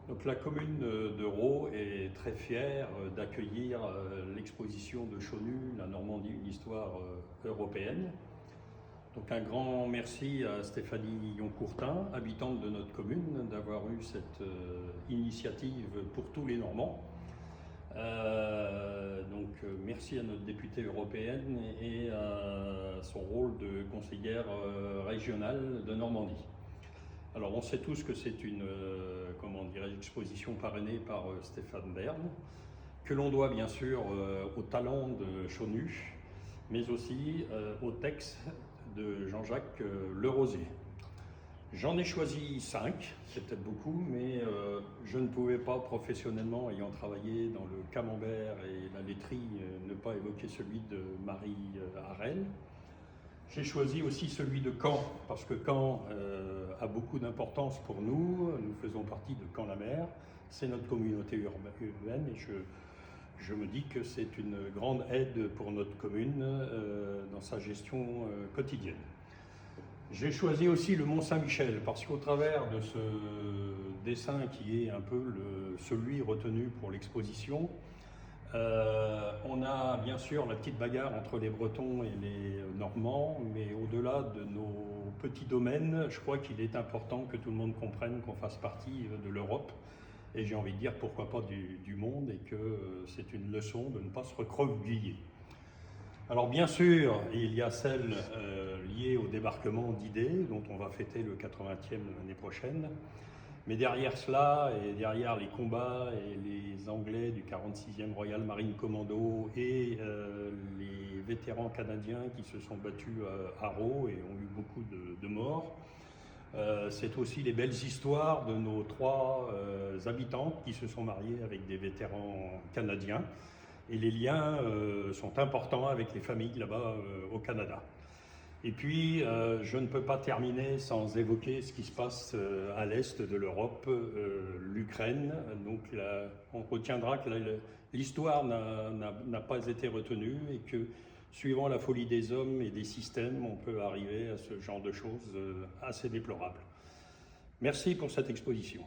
Donc la commune de Rault est très fière d'accueillir l'exposition de Chaunu, la Normandie, une histoire européenne. Donc un grand merci à Stéphanie Yoncourtin, habitante de notre commune, d'avoir eu cette initiative pour tous les Normands. Merci à notre députée européenne et à son rôle de conseillère régionale de Normandie. Alors on sait tous que c'est une exposition parrainée par Stéphane Bern, que l'on doit bien sûr au talent de Chaunu, mais aussi au texte de Jean-Jacques Lerosier. J'en ai choisi 5, c'est peut-être beaucoup, mais je ne pouvais pas professionnellement, ayant travaillé dans le camembert et la laiterie, ne pas évoquer celui de Marie Harel. J'ai choisi aussi celui de Caen, parce que Caen a beaucoup d'importance pour nous. Nous faisons partie de Caen-la-Mer, c'est notre communauté urbaine et je me dis que c'est une grande aide pour notre commune dans sa gestion quotidienne. J'ai choisi aussi le Mont-Saint-Michel, parce qu'au travers de ce dessin qui est un peu celui retenu pour l'exposition, on a bien sûr la petite bagarre entre les Bretons et les Normands, mais au-delà de nos petits domaines, je crois qu'il est important que tout le monde comprenne qu'on fasse partie de l'Europe, et j'ai envie de dire pourquoi pas du monde, et que c'est une leçon de ne pas se recroqueviller. Alors bien sûr, il y a celle liée au débarquement d'Idée, dont on va fêter le 80e l'année prochaine. Mais derrière cela, et derrière les combats et les Anglais du 46e Royal Marine Commando et les vétérans canadiens qui se sont battus à Rault et ont eu beaucoup de morts, c'est aussi les belles histoires de nos 3 habitantes qui se sont mariées avec des vétérans canadiens. Et les liens sont importants avec les familles là-bas au Canada. Et puis, je ne peux pas terminer sans évoquer ce qui se passe à l'est de l'Europe, l'Ukraine. Donc, on retiendra que l'histoire n'a pas été retenue et que, suivant la folie des hommes et des systèmes, on peut arriver à ce genre de choses assez déplorables. Merci pour cette exposition.